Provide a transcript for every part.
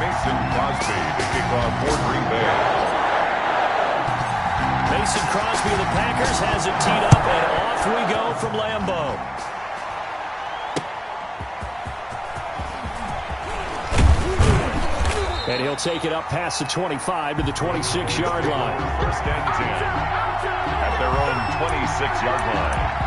Mason Crosby to kick off for Green Bay. Mason Crosby of the Packers has it teed up, and off we go from Lambeau. And he'll take it up past the 25 to the 26-yard line. First and 10 at their own 26-yard line.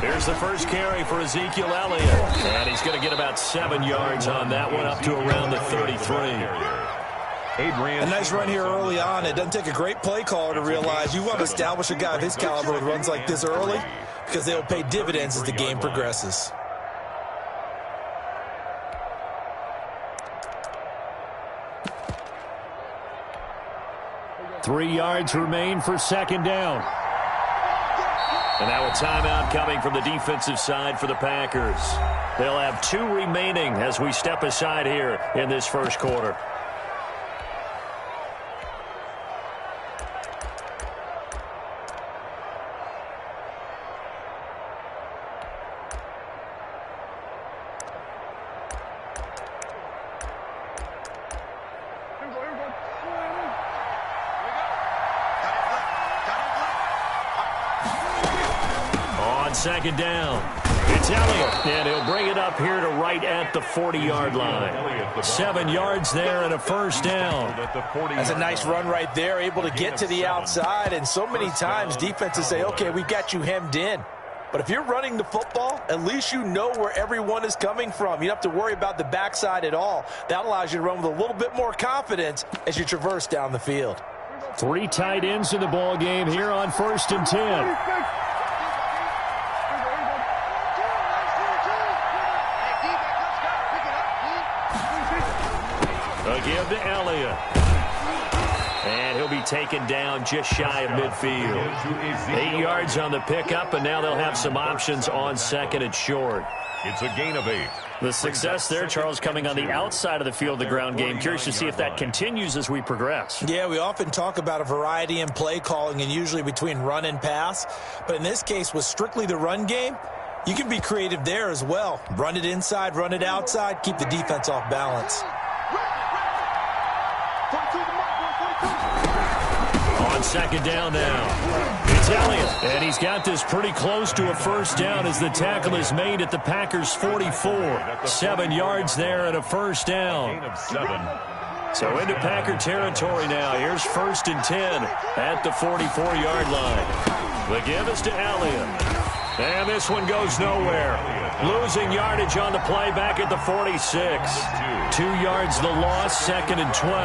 Here's the first carry for Ezekiel Elliott. And he's going to get about 7 yards on that one, up to around the 33. A nice run here early on. It doesn't take a great play caller to realize you want to establish a guy of his caliber with runs like this early, because they'll pay dividends as the game progresses. Three yards remain for second down. And now a timeout coming from the defensive side for the Packers. They'll have 2 remaining as we step aside here in this first quarter. Second down. It's Elliott, and he'll bring it up here to right at the 40-yard line. 7 yards there and a first down. That's a nice run right there, able to get to the outside, and so many times defenses say, okay, we've got you hemmed in. But if you're running the football, at least you know where everyone is coming from. You don't have to worry about the backside at all. That allows you to run with a little bit more confidence as you traverse down the field. 3 tight ends in the ball game here on 1st and 10. Give to Elliott. And he'll be taken down just shy of midfield. 8 yards on the pickup, and now they'll have some options on second and short. It's a gain of 8. The success there, Charles, coming on the outside of the field, the ground game. Curious to see if that continues as we progress. Yeah, we often talk about a variety in play calling and usually between run and pass. But in this case, with strictly the run game, you can be creative there as well. Run it inside, run it outside, keep the defense off balance. On second down now, it's Elliott, and he's got this pretty close to a first down as the tackle is made at the Packers' 44. 7 yards there and a first down. Gain of 7. So into Packer territory now. Here's 1st and 10 at the 44-yard line. The give is to Elliott. And this one goes nowhere. Losing yardage on the play back at the 46. 2 yards the loss, 2nd and 12.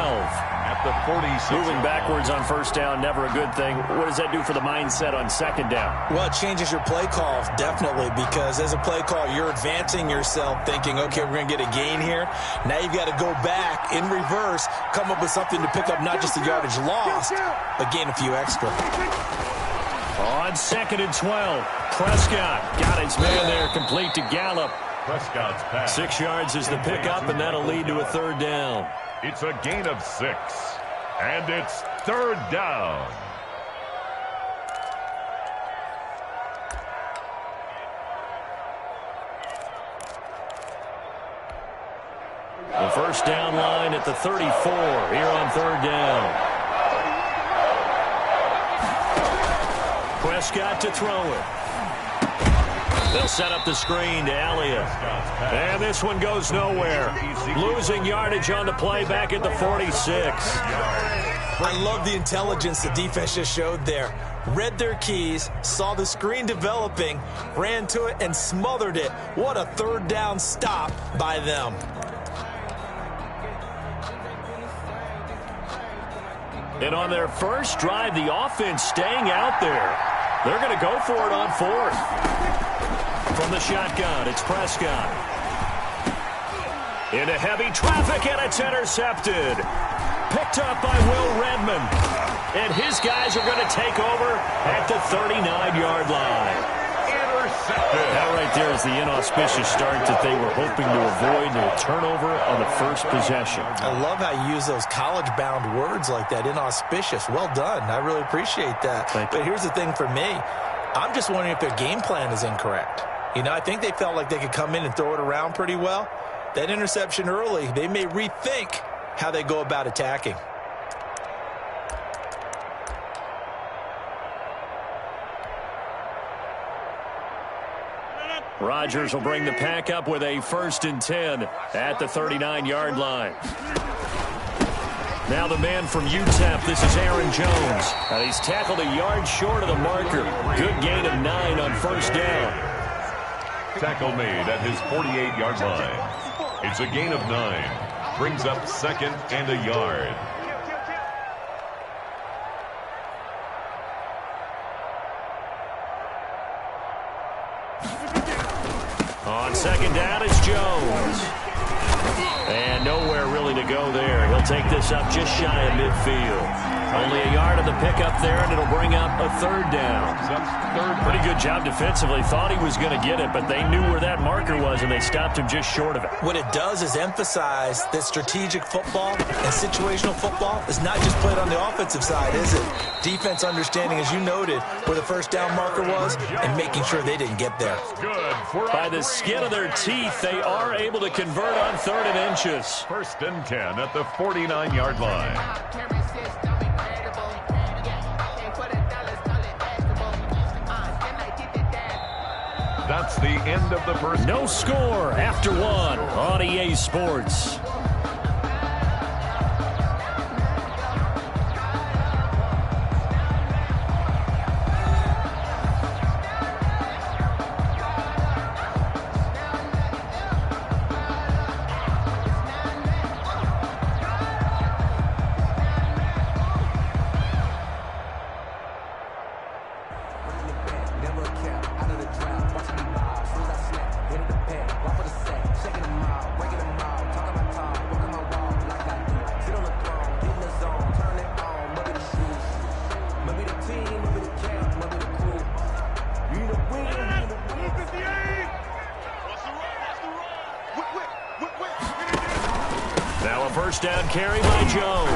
At the 46. Moving backwards on first down, never a good thing. What does that do for the mindset on second down? Well, it changes your play call, definitely, because as a play call, you're advancing yourself thinking, okay, we're going to get a gain here. Now you've got to go back in reverse, come up with something to pick up not just the yardage lost, but gain a few extra. On 2nd and 12, Prescott got his man there, complete to Gallup. Prescott's pass. 6 yards is the pickup, and that'll lead to a third down. It's a gain of 6. And it's third down. The first down line at the 34 here on third down. Prescott to throw it. They'll set up the screen to Elliott. And this one goes nowhere. Losing yardage on the play back at the 46. I love the intelligence the defense just showed there. Read their keys, saw the screen developing, ran to it, and smothered it. What a third down stop by them. And on their first drive, the offense staying out there. They're going to go for it on 4th. From the shotgun, it's Prescott. Into heavy traffic, and it's intercepted. Picked up by Will Redmond. And his guys are going to take over at the 39-yard line. intercepted. That right there is the inauspicious start that they were hoping to avoid. A turnover on the first possession. I love how you use those college-bound words like that, inauspicious. Well done. I really appreciate that. But here's the thing for me. I'm just wondering if their game plan is incorrect. You know, I think they felt like they could come in and throw it around pretty well. That interception early, they may rethink how they go about attacking. Rodgers will bring the pack up with a 1st and 10 at the 39-yard line. Now the man from UTEP, this is Aaron Jones. He's tackled a yard short of the marker. Good gain of 9 on 1st down. Tackle made at his 48-yard line. It's a gain of 9. Brings up 2nd and a yard. On 2nd down, it's Jones. And nowhere really to go there. He'll take this up just shy of midfield. Only a yard of the pickup there, and it'll bring up a 3rd down. Pretty good job defensively. Thought he was going to get it, but they knew where that marker was, and they stopped him just short of it. What it does is emphasize that strategic football and situational football is not just played on the offensive side, is it? Defense understanding, as you noted, where the 1st down marker was and making sure they didn't get there. By the skin of their teeth, they are able to convert on 3rd and inches. 1st and 10 at the 49-yard line. That's the end of the first. No score after 1 on EA Sports. Now a 1st down carry by Jones.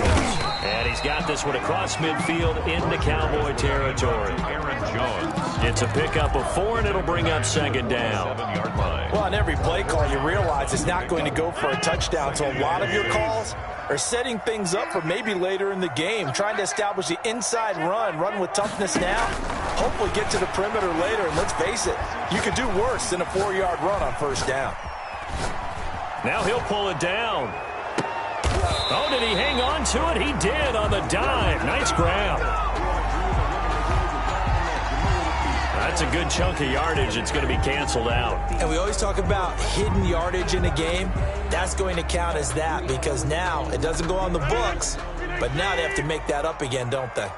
And he's got this one across midfield into Cowboy territory. Aaron Jones. It's a pickup of 4, and it'll bring up 2nd down. 7-yard line. Well, on every play call, you realize it's not going to go for a touchdown. So a lot of your calls are setting things up for maybe later in the game, trying to establish the inside run with toughness now, hopefully get to the perimeter later. And let's face it, you could do worse than a 4-yard run on 1st down. Now he'll pull it down. Oh, did he hang on to it? He did on the dime. Nice grab. That's a good chunk of yardage. It's going to be canceled out. And we always talk about hidden yardage in a game. That's going to count as that because now it doesn't go on the books, but now they have to make that up again, don't they?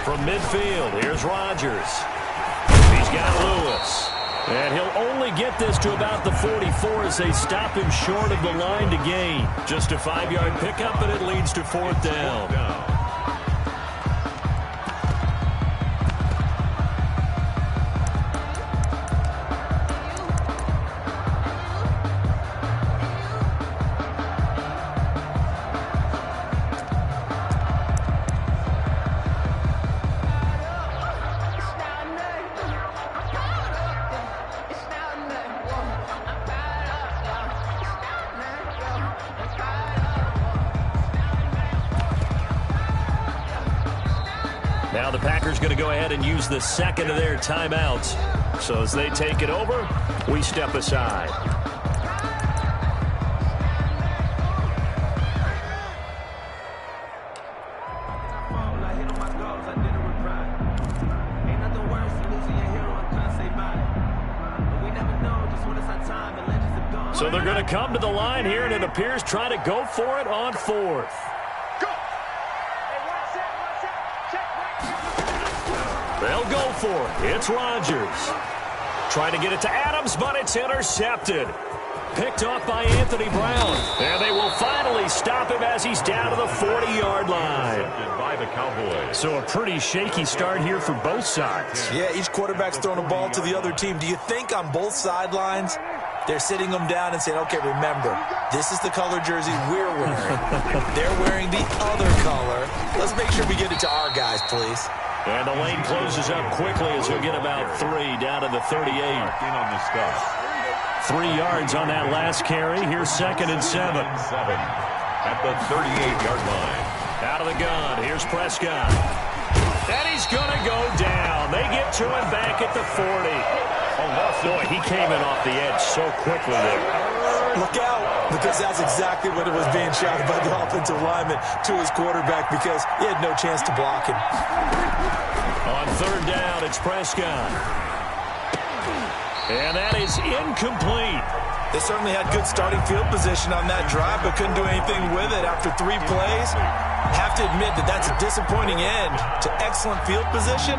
From midfield, here's Rodgers. He's got Lewis. And he'll only get this to about the 44 as they stop him short of the line to gain. Just a 5-yard pickup, and it leads to 4th down. Now the Packers going to go ahead and use the 2nd of their timeouts. So as they take it over, we step aside. So they're going to come to the line here, and it appears try to go for it on 4th. They'll go for it. It's Rodgers. Trying to get it to Adams, but it's intercepted. Picked off by Anthony Brown. And they will finally stop him as he's down to the 40-yard line. By the Cowboys. So a pretty shaky start here for both sides. Yeah, each quarterback's throwing a ball to the other team. Do you think on both sidelines they're sitting them down and saying, okay, remember, this is the color jersey we're wearing. They're wearing the other color. Let's make sure we get it to our guys, please. And the lane closes up quickly as he'll get about 3 down to the 38. In on the stuff. 3 yards on that last carry. Here's 2nd and 7. At the 38-yard line. Out of the gun. Here's Prescott. And he's going to go down. They get to him back at the 40. Oh, boy, he came in off the edge so quickly there. Look out, because that's exactly what it was being shouted by the offensive lineman to his quarterback because he had no chance to block him. On 3rd down, it's Prescott. And that is incomplete. They certainly had good starting field position on that drive, but couldn't do anything with it after 3 plays. Have to admit that that's a disappointing end to excellent field position.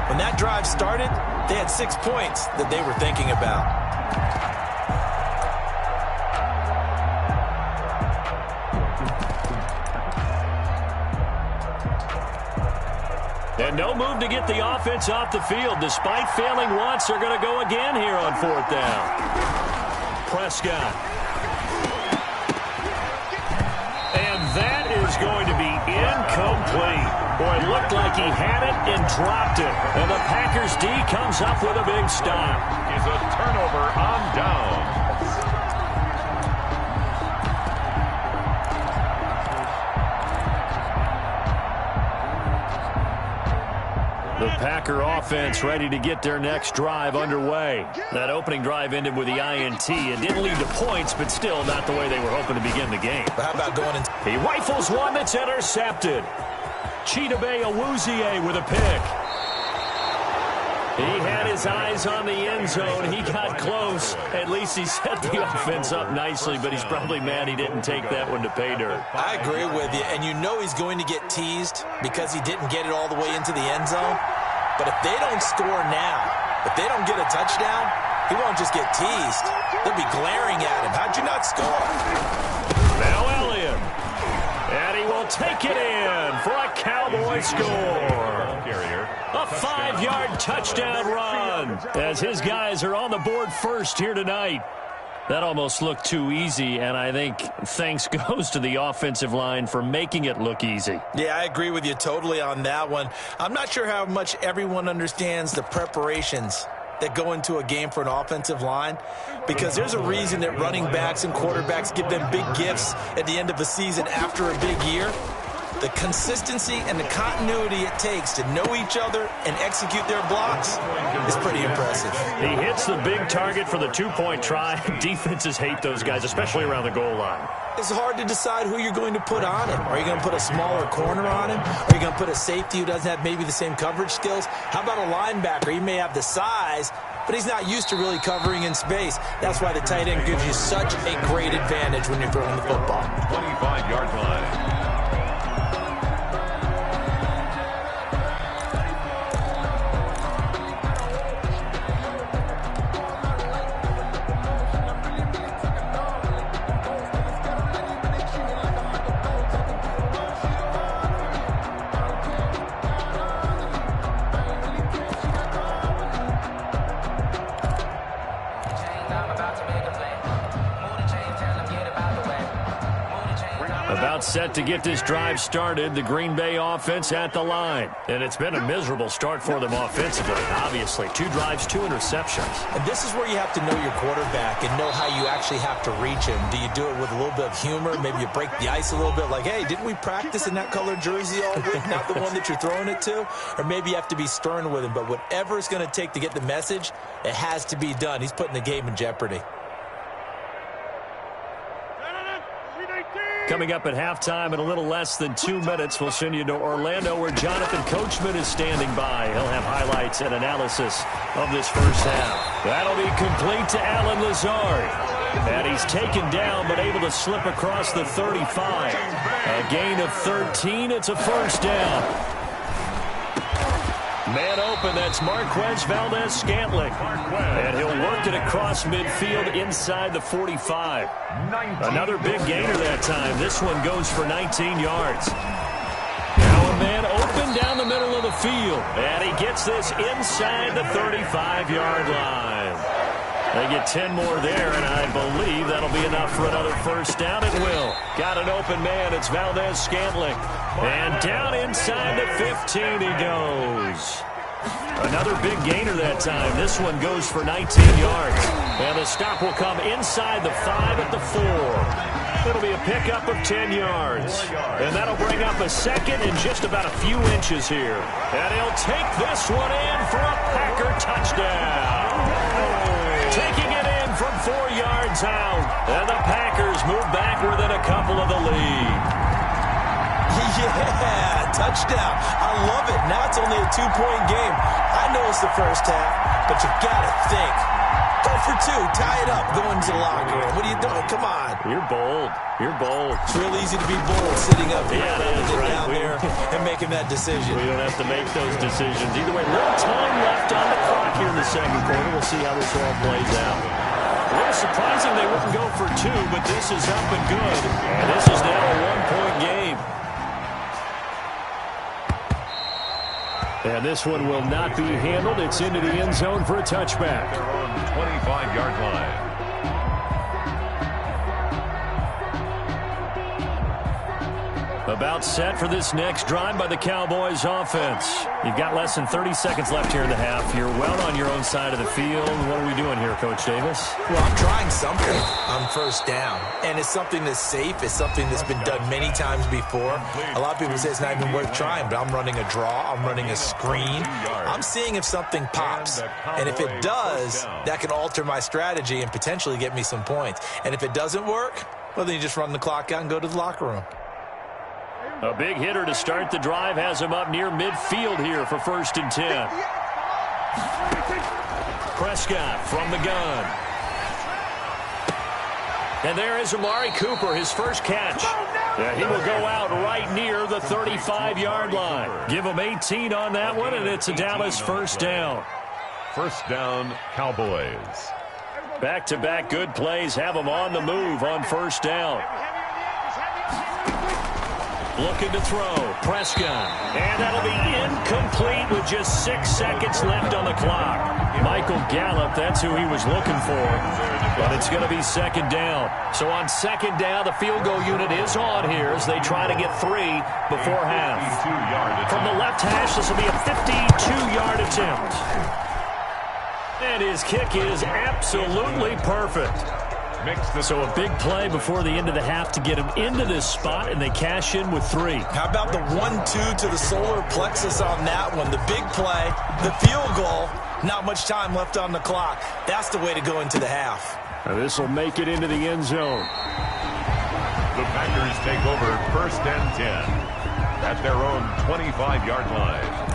When that drive started, they had 6 points that they were thinking about. And no move to get the offense off the field. Despite failing once, they're going to go again here on 4th down. Prescott. And that is going to be incomplete. Boy, it looked like he had it and dropped it. And the Packers D comes up with a big stop. Is a turnover on down. The Packer offense ready to get their next drive underway. That opening drive ended with the INT. It didn't lead to points, but still not the way they were hoping to begin the game. But how about going in? He rifles one that's intercepted. Chidobe Awuzie with a pick. He had his eyes on the end zone. He got close. At least he set the offense up nicely, but he's probably mad he didn't take that one to pay dirt. I agree with you, and you know he's going to get teased because he didn't get it all the way into the end zone. But if they don't score now, if they don't get a touchdown, he won't just get teased. They'll be glaring at him. How'd you not score? Now Elliott. And he will take it in for a Cowboy score. A 5-yard touchdown run as his guys are on the board first here tonight. That almost looked too easy, and I think thanks goes to the offensive line for making it look easy. Yeah, I agree with you totally on that one. I'm not sure how much everyone understands the preparations that go into a game for an offensive line, because there's a reason that running backs and quarterbacks give them big gifts at the end of the season after a big year. The consistency and the continuity it takes to know each other and execute their blocks is pretty impressive. He hits the big target for the 2-point try. Defenses hate those guys, especially around the goal line. It's hard to decide who you're going to put on him. Are you going to put a smaller corner on him? Are you going to put a safety who doesn't have maybe the same coverage skills? How about a linebacker? He may have the size, but he's not used to really covering in space. That's why the tight end gives you such a great advantage when you're throwing the football. 25-yard line. Set to get this drive started, the Green Bay offense at the line. And it's been a miserable start for them offensively, obviously. 2 drives, 2 interceptions. And this is where you have to know your quarterback and know how you actually have to reach him. Do you do it with a little bit of humor? Maybe you break the ice a little bit like, hey, didn't we practice in that colored jersey all week, not the one that you're throwing it to? Or maybe you have to be stern with him. But whatever it's going to take to get the message, it has to be done. He's putting the game in jeopardy. Coming up at halftime in a little less than 2 minutes, we'll send you to Orlando where Jonathan Coachman is standing by. He'll have highlights and analysis of this first half. That'll be complete to Alan Lazard. And he's taken down but able to slip across the 35. A gain of 13. It's a first down. Man open, that's Marquez Valdez-Scantling. And he'll work it across midfield inside the 45. Another big gainer that time. This one goes for 19 yards. Now a man open down the middle of the field. And he gets this inside the 35-yard line. They get 10 more there, and I believe that'll be enough for another first down. It will. Got an open man. It's Valdez-Scantling. And down inside the 15 he goes. Another big gainer that time. This one goes for 19 yards. And the stop will come inside the 5 at the 4. It'll be a pickup of 10 yards. And that'll bring up a second and just about a few inches here. And he'll take this one in for a Packer touchdown. Taking it in from 4 yards out. And the Packers move back within a couple of the lead. Yeah, touchdown. I love it. Now it's only a 2-point game. I know it's the first half, but you got to think. Go for 2. Tie it up. Go into the locker room. What are you doing? Come on. You're bold. You're bold. It's real easy to be bold sitting up here rather than get down there and making that decision. We don't have to make those decisions. Either way, little time left on the clock here in the second quarter. We'll see how this all plays out. A little surprising they wouldn't go for 2, but this is up and good. And this is now a 1-point game. And this one will not be handled. It's into the end zone for a touchback. Their own 25-yard line. About set for this next drive by the Cowboys offense. You've got less than 30 seconds left here in the half. You're well on your own side of the field. What are we doing here, Coach Davis? Well, I'm trying something on first down. And it's something that's safe. It's something that's been done many times before. A lot of people say it's not even worth trying, but I'm running a draw. I'm running a screen. I'm seeing if something pops. And if it does, that can alter my strategy and potentially get me some points. And if it doesn't work, well, then you just run the clock out and go to the locker room. A big hitter to start the drive has him up near midfield here for 1st and 10. Prescott from the gun. And there is Amari Cooper, his first catch. Yeah, he will go out right near the 35-yard line. Give him 18 on that one, and it's a Dallas first down. First down, Cowboys. Back-to-back good plays have them on the move on first down. Looking to throw. Prescott. And that'll be incomplete with just 6 seconds left on the clock. Michael Gallup, that's who he was looking for. But it's going to be second down. So on second down, the field goal unit is on here as they try to get 3 before half. From the left hash, this will be a 52-yard attempt. And his kick is absolutely perfect. So a big play before the end of the half to get him into this spot, and they cash in with 3. How about the 1-2 to the solar plexus on that one? The big play, the field goal, not much time left on the clock. That's the way to go into the half. Now this will make it into the end zone. The Packers take over 1st and 10 at their own 25-yard line.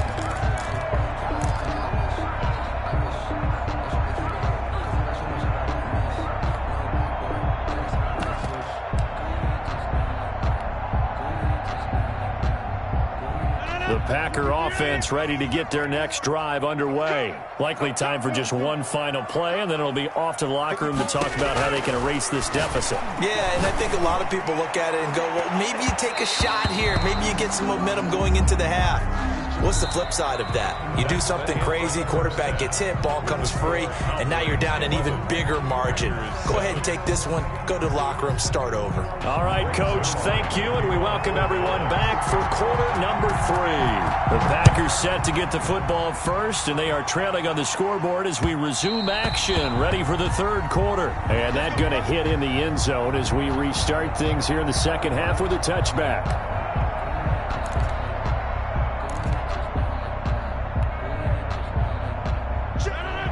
The Packer offense ready to get their next drive underway. Likely time for just one final play, and then it'll be off to the locker room to talk about how they can erase this deficit. Yeah, and I think a lot of people look at it and go, well, maybe you take a shot here. Maybe you get some momentum going into the half. What's the flip side of that? You do something crazy, quarterback gets hit, ball comes free, and now you're down an even bigger margin. Go ahead and take this one, go to the locker room, start over. All right, Coach, thank you, and we welcome everyone back for quarter number 3. The Packers set to get the football first, and they are trailing on the scoreboard as we resume action, ready for the third quarter. And that going to hit in the end zone as we restart things here in the second half with a touchback.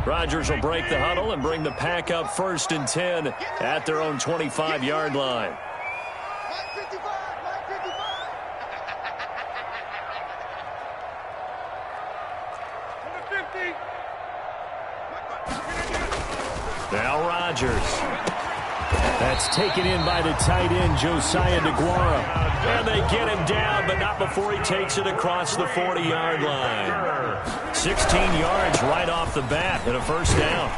Rodgers will break the huddle and bring the Pack up 1st and 10 at their own 25-yard line. Now Rodgers. And That's taken in by the tight end, Josiah DeGuara. And they get him down, but not before he takes it across the 40-yard line. 16 yards right off the bat and a first down.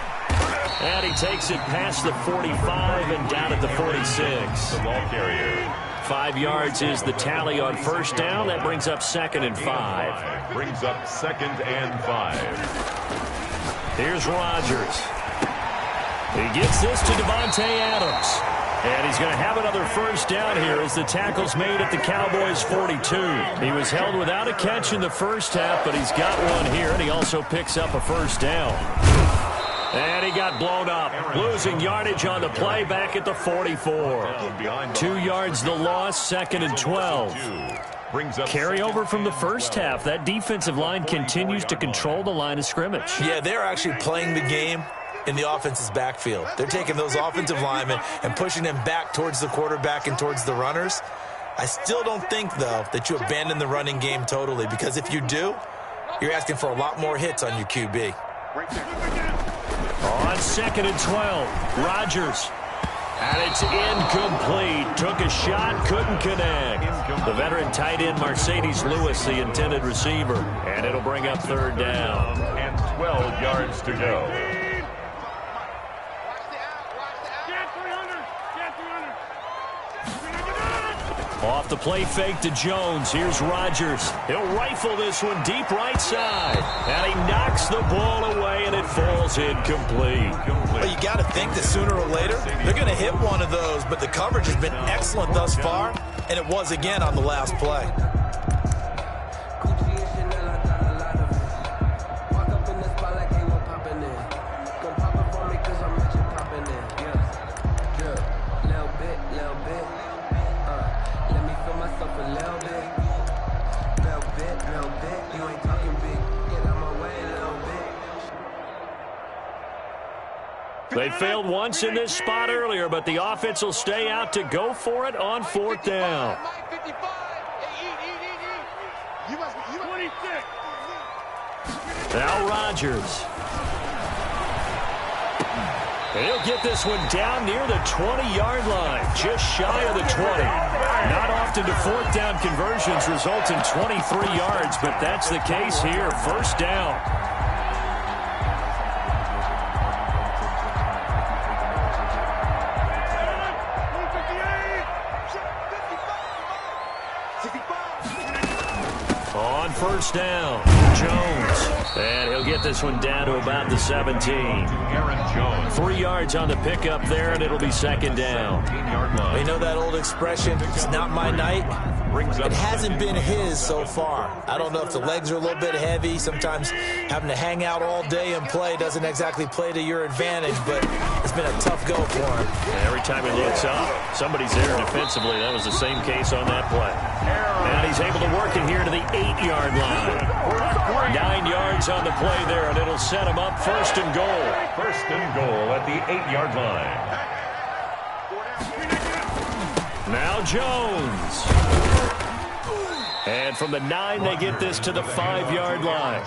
And he takes it past the 45 and down at the 46. The ball carrier. 5 yards is the tally on first down. That brings up 2nd and 5. Brings up 2nd and 5. Here's Rodgers. He gets this to Devontae Adams. And he's going to have another first down here as the tackle's made at the Cowboys' 42. He was held without a catch in the first half, but he's got one here, and he also picks up a first down. And he got blown up, losing yardage on the play back at the 44. 2 yards the loss, 2nd and 12. Carry over from the first half. That defensive line continues to control the line of scrimmage. Yeah, they're actually playing the game in the offense's backfield. They're taking those offensive linemen and pushing them back towards the quarterback and towards the runners. I still don't think, though, that you abandon the running game totally, because if you do, you're asking for a lot more hits on your QB. On 2nd and 12, Rodgers. And it's incomplete. Took a shot, couldn't connect. The veteran tight end, Mercedes Lewis, the intended receiver. And it'll bring up 3rd down. And 12 yards to go. Off the play fake to Jones. Here's Rodgers. He'll rifle this one deep right side. And he knocks the ball away, and it falls incomplete. Well, you got to think that sooner or later they're going to hit one of those, but the coverage has been excellent thus far, and it was again on the last play. They failed once in this spot earlier, but the offense will stay out to go for it on 4th down. Now Rodgers. He'll get this one down near the 20-yard line, just shy of the 20. Not often do 4th down conversions result in 23 yards, but that's the case here. First down. On first down, Jones. And he'll get this one down to about the 17. Aaron Jones. 3 yards on the pickup there, and it'll be 2nd down. You know that old expression, it's not my night? It hasn't been his so far. I don't know if the legs are a little bit heavy. Sometimes having to hang out all day and play doesn't exactly play to your advantage, but it's been a tough go for him. And every time he looks up, somebody's there defensively. That was the same case on that play. And he's able to work it here to the 8-yard line. 9 yards on the play there, and it'll set him up 1st and goal. 1st and goal at the 8-yard line. Now Jones. And from the 9, they get this to the 5-yard line.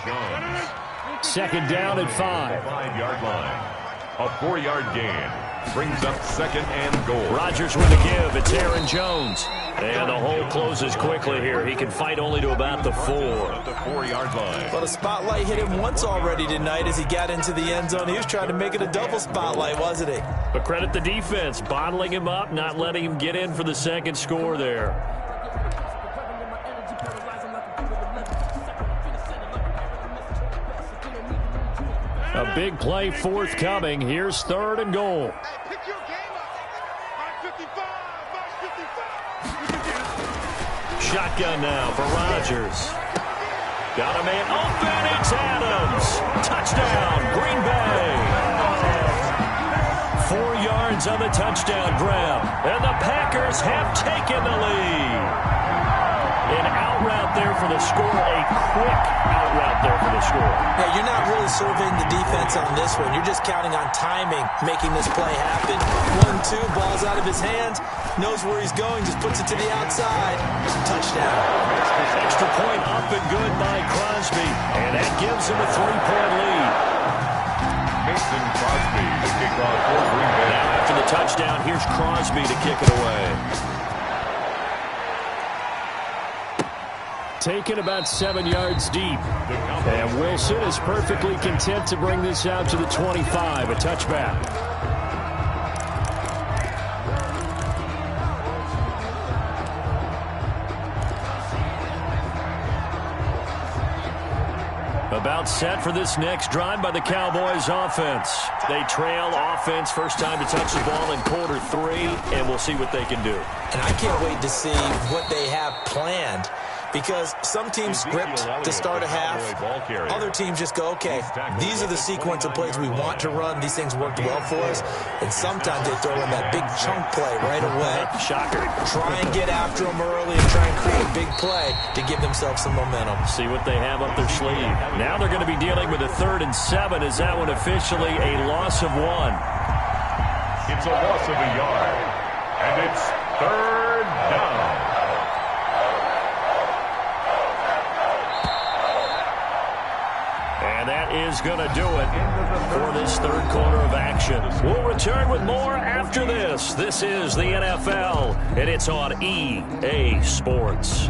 2nd down at 5. 5-yard line. A 4-yard gain. Brings up 2nd and goal. Rodgers with a give. It's Aaron Jones. And the hole closes quickly here. He can fight only to about the 4. At the 4-yard line. Well, the spotlight hit him once already tonight as he got into the end zone. He was trying to make it a double spotlight, wasn't he? But credit the defense, bottling him up, not letting him get in for the 2nd score there. A big play forthcoming. Here's 3rd and goal. Shotgun now for Rodgers. Got a man open. It's Adams. Touchdown, Green Bay. 4 yards on the touchdown grab. And the Packers have taken the lead. An out route there for the score. A quick out route there for the score. Yeah, you're not really surveying the defense on this one. You're just counting on timing, making this play happen. 1-2, ball's out of his hands. Knows where he's going, just puts it to the outside. Touchdown. Extra point up and good by Crosby. And that gives him a 3-point lead. Mason Crosby to kick off for Green Bay. Now after the touchdown, here's Crosby to kick it away. Taken about 7 yards deep. And Wilson is perfectly content to bring this out to the 25, a touchback. About set for this next drive by the Cowboys offense. They trail offense, first time to touch the ball in quarter 3, and we'll see what they can do. And I can't wait to see what they have planned, because some teams script to start a half. Other teams just go, okay, these are the sequence of plays we want to run. These things worked well for us. And sometimes they throw in that big chunk play right away. Shocker. Try and get after them early and try and create a big play to give themselves some momentum. See what they have up their sleeve. Now they're going to be dealing with a 3rd and 7. Is that one officially a loss of 1? It's a loss of a yard. And it's 3rd down. And that is going to do it for this 3rd quarter of action. We'll return with more after this. This is the NFL, and it's on EA Sports.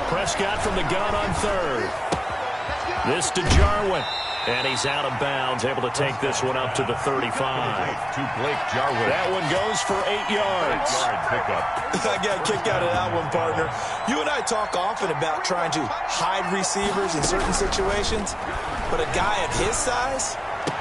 Prescott from the gun on 3rd. This to Jarwin, and he's out of bounds, able to take this one up to the 35. To Blake Jarwin. That one goes for 8 yards. I got a kick out of that one, partner. You and I talk often about trying to hide receivers in certain situations, but a guy of his size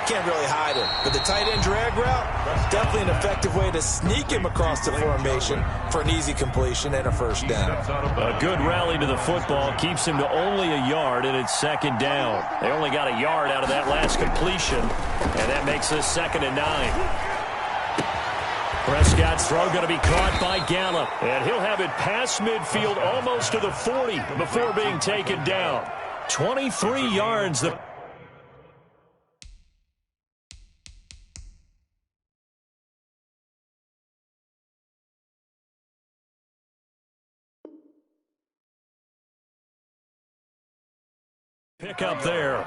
can't really hide him. But the tight end drag route, definitely an effective way to sneak him across the formation for an easy completion and a first down. A good rally to the football keeps him to only a yard, and it's 2nd down. They only got a yard out of that last completion, and that makes this 2nd and 9. Prescott's throw going to be caught by Gallup, and he'll have it past midfield almost to the 40 before being taken down. 23 yards. Pick up there.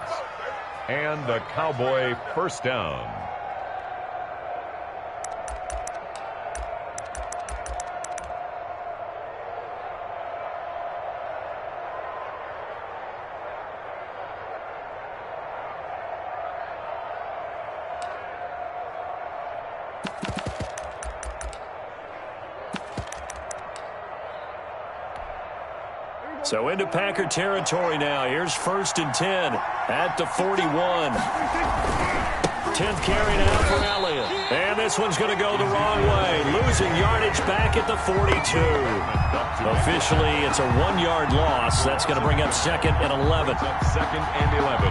And a Cowboy first down. So into Packer territory now. Here's 1st and 10 at the 41. 10th carry now for Elliott. And this one's going to go the wrong way. Losing yardage back at the 42. Officially, it's a 1-yard loss. That's going to bring up 2nd and 11. 2nd and 11.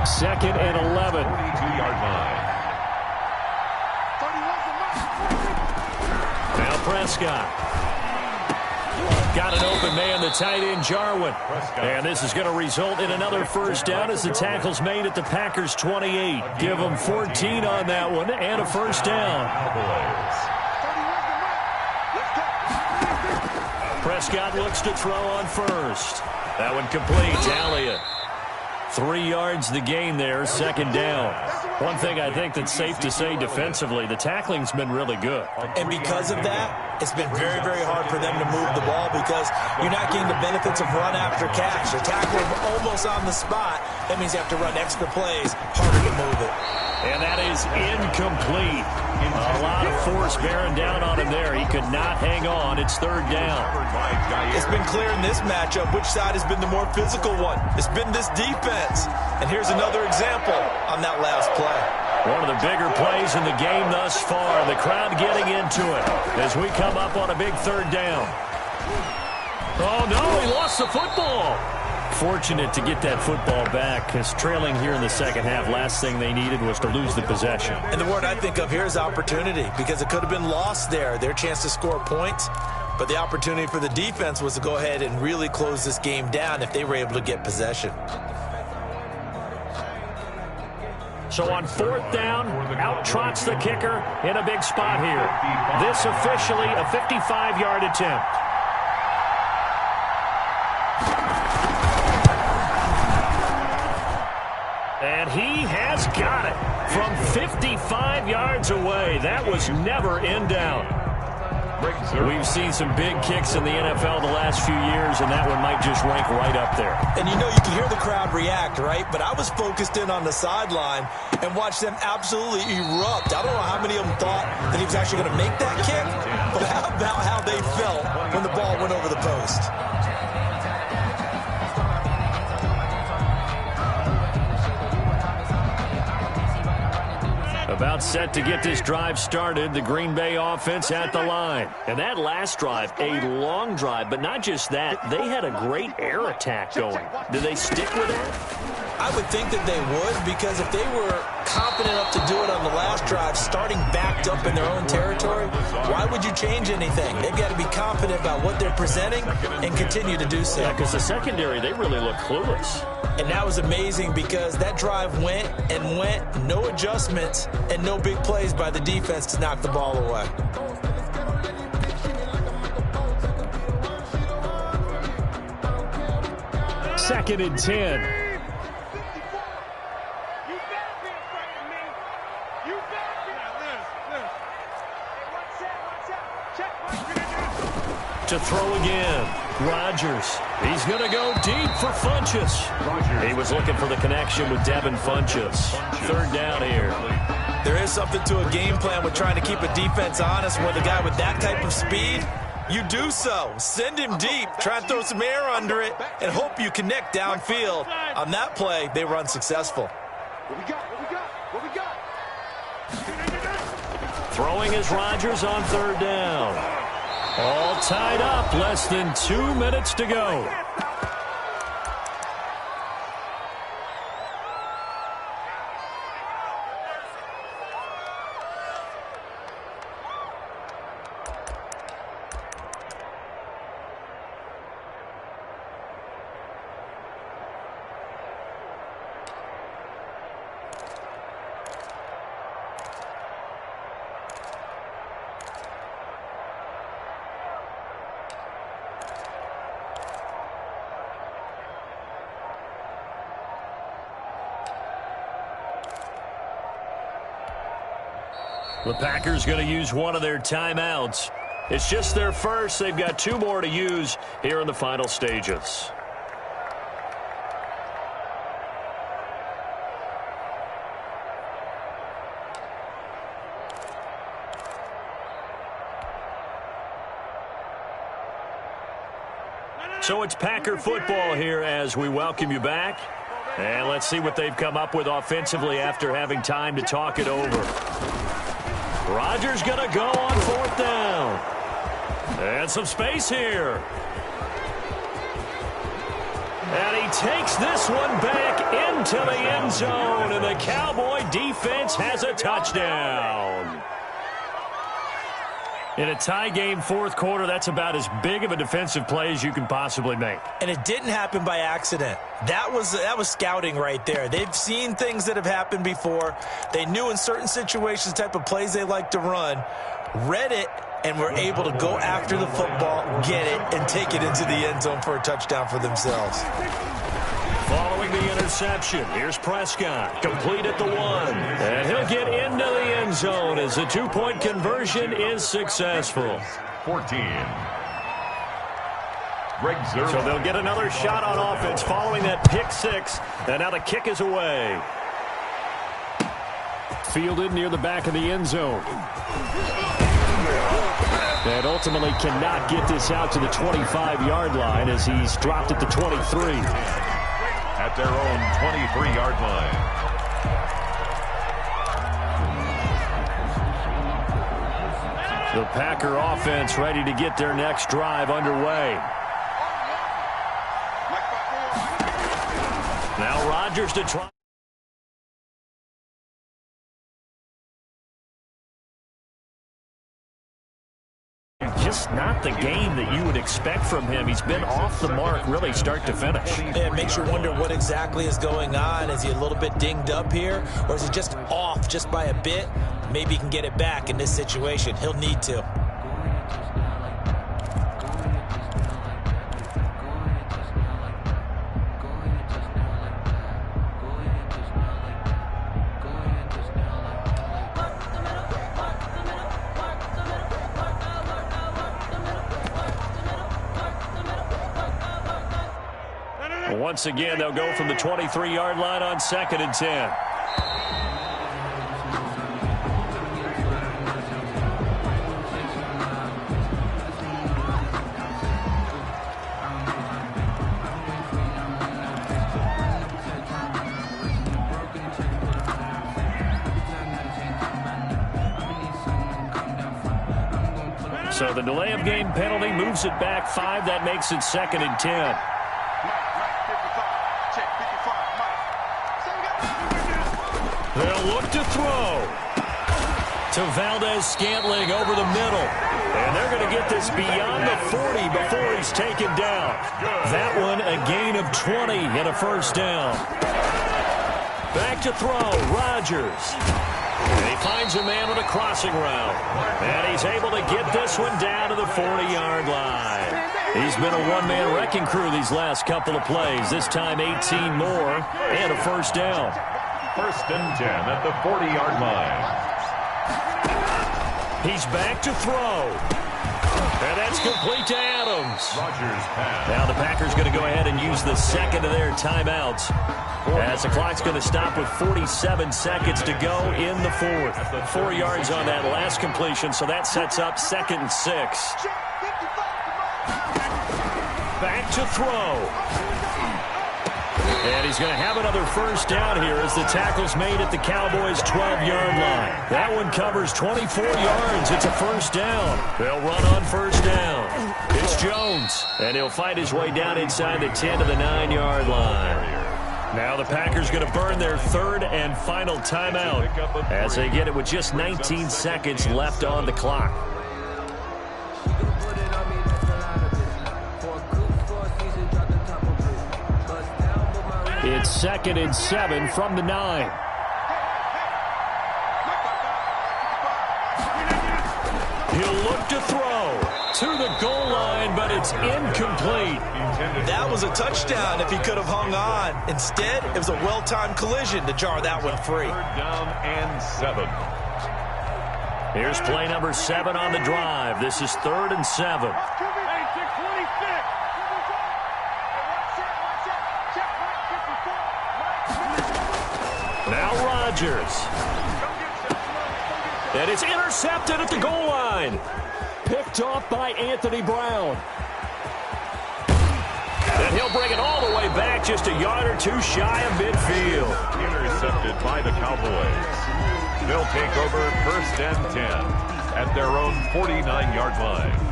2nd and 11. 42-yard line. Now Prescott. Got an open man, the tight end, Jarwin. And this is going to result in another first down as the tackle's made at the Packers' 28. Give them 14 on that one and a first down. Prescott looks to throw on 1st. That one complete. Elliott. 3 yards the gain there, 2nd down. One thing I think that's safe to say defensively, the tackling's been really good. And because of that, it's been very, very hard for them to move the ball because you're not getting the benefits of run after catch. The tackle almost on the spot. That means you have to run extra plays, harder to move it. And that is incomplete. A lot of force bearing down on him there. He could not hang on. It's 3rd down. It's been clear in this matchup which side has been the more physical one. It's been this defense. And here's another example on that last play. One of the bigger plays in the game thus far. The crowd getting into it as we come up on a big 3rd down. Oh, no, he lost the football. Fortunate to get that football back, because trailing here in the second half, last thing they needed was to lose the possession. And the word I think of here is opportunity, because it could have been lost there, their chance to score points. But the opportunity for the defense was to go ahead and really close this game down if they were able to get possession. So on 4th down, out trots the kicker in a big spot here. This officially a 55-yard attempt. And he has got it from 55 yards away. That was never in doubt. We've seen some big kicks in the NFL the last few years, and that one might just rank right up there. And you know, you can hear the crowd react, right? But I was focused in on the sideline and watched them absolutely erupt. I don't know how many of them thought that he was actually going to make that kick, but how about how they felt when the ball went over the post? About set to get this drive started, the Green Bay offense at the line. And that last drive, a long drive, but not just that, they had a great air attack going. Do they stick with that? I would think that they would, because if they were confident enough to do it on the last drive, starting backed up in their own territory, why would you change anything? They've got to be confident about what they're presenting and continue to do so. Yeah, because the secondary, they really look clueless. And that was amazing because that drive went and went, no adjustments, and no big plays by the defense to knock the ball away. Second and 10. To throw again. Rodgers. He's going to go deep for Funchess. He was looking for the connection with Devin Funchess. 3rd down here. There is something to a game plan with trying to keep a defense honest with a guy with that type of speed. You do so. Send him deep. Try and throw some air under it and hope you connect downfield. On that play, they were unsuccessful. What we got? Throwing is Rodgers on 3rd down. All tied up. Less than 2 minutes to go. The Packers going to use one of their timeouts. It's just their first. They've got 2 more to use here in the final stages. So it's Packer football here as we welcome you back. And let's see what they've come up with offensively after having time to talk it over. Rodgers going to go on 4th down. And some space here. And he takes this one back into the end zone. And the Cowboy defense has a touchdown. In a tie game 4th quarter, that's about as big of a defensive play as you can possibly make. And it didn't happen by accident. That was scouting right there. They've seen things that have happened before. They knew in certain situations the type of plays they like to run, read it, and were able to go after the football, get it, and take it into the end zone for a touchdown for themselves. Following the interception, here's Prescott, complete at the 1. And he'll get into the end zone as the 2-point conversion is successful. 14. So they'll get another shot on offense following that pick 6. And now the kick is away. Fielded near the back of the end zone. And ultimately cannot get this out to the 25-yard line as he's dropped at the 23. At their own 23-yard line. The Packer offense ready to get their next drive underway. Now Rodgers to try. just not the game that you would expect from him. He's been off the mark really start to finish. It makes you wonder what exactly is going on. Is he a little bit dinged up here, or is he just off just by a bit? Maybe he can get it back in this situation. He'll need to. Once again, they'll go from the 23-yard line on 2nd and 10. So the delay of game penalty moves it back 5. That makes it 2nd and 10. They'll look to throw to Valdez-Scantling over the middle. And they're going to get this beyond the 40 before he's taken down. That one a gain of 20 and a first down. Back to throw, Rodgers. And he finds a man with a crossing route. And he's able to get this one down to the 40-yard line. He's been a one-man wrecking crew these last couple of plays. This time 18 more and a first down. 1st and 10 at the 40-yard line. He's back to throw. And that's complete to Adams. Rodgers pass. Now the Packers going to go ahead and use the second of their timeouts, as the clock's going to stop with 47 seconds to go in the 4th. 4 yards on that last completion, so that sets up 2nd and 6. Back to throw. And he's going to have another first down here as the tackle's made at the Cowboys' 12-yard line. That one covers 24 yards. It's a first down. They'll run on first down. It's Jones, and he'll fight his way down inside the 10 to the 9-yard line. Now the Packers going to burn their 3rd and final timeout as they get it with just 19 seconds left on the clock. It's 2nd and 7 from the 9. He'll look to throw to the goal line, but it's incomplete. That was a touchdown if he could have hung on. Instead, it was a well-timed collision to jar that one free. 3rd down and 7. Here's play number 7 on the drive. This is 3rd and 7. Now Rodgers. And it's intercepted at the goal line. Picked off by Anthony Brown. And he'll bring it all the way back just a yard or two shy of midfield. Intercepted by the Cowboys. They'll take over 1st and 10 at their own 49-yard line.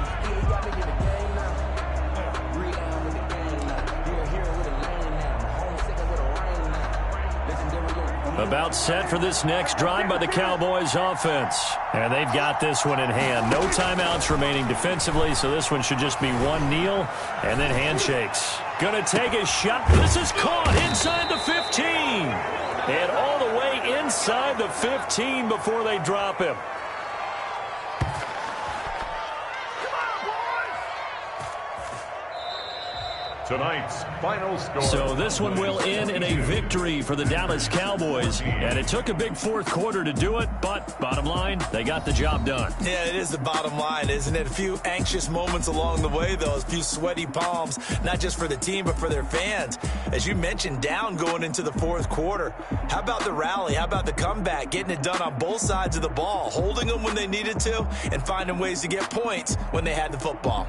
About set for this next drive by the Cowboys offense. And they've got this one in hand. No timeouts remaining defensively, so this one should just be one kneel and then handshakes. Gonna take a shot. This is caught inside the 15. And all the way inside the 15 before they drop him. Tonight's final score. So this one will end in a victory for the Dallas Cowboys. And it took a big 4th quarter to do it, but bottom line, they got the job done. Yeah, it is the bottom line, isn't it? A few anxious moments along the way, though. A few sweaty palms, not just for the team, but for their fans. As you mentioned, down going into the 4th quarter. How about the rally? How about the comeback? Getting it done on both sides of the ball. Holding them when they needed to and finding ways to get points when they had the football.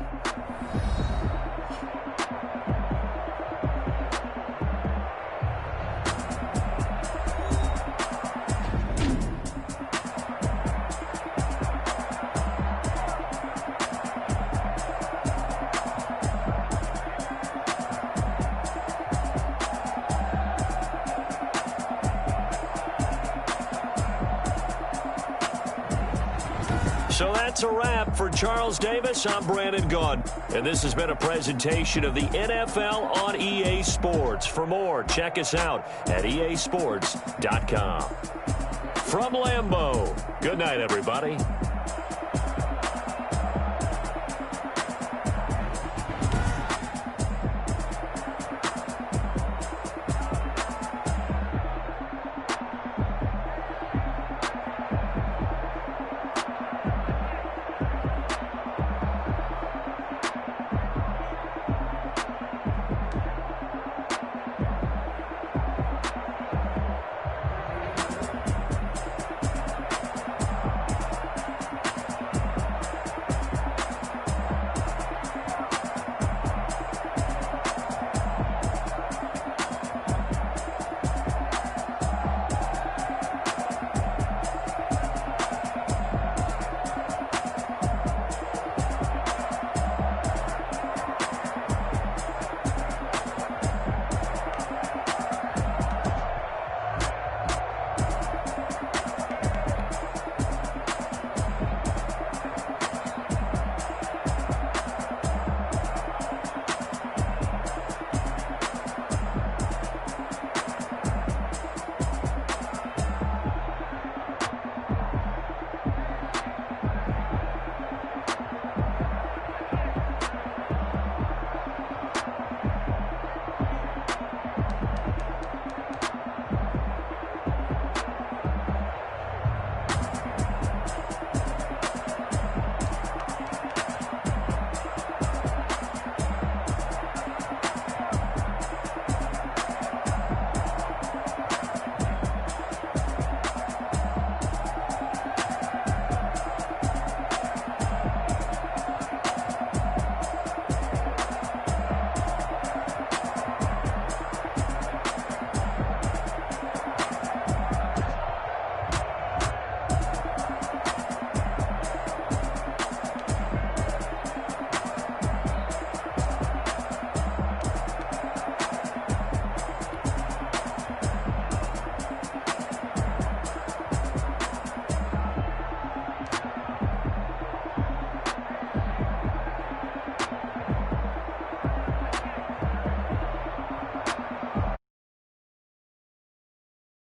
So that's a wrap. For Charles Davis, I'm Brandon Gaudin. And this has been a presentation of the NFL on EA Sports. For more, check us out at easports.com. From Lambeau, good night, everybody.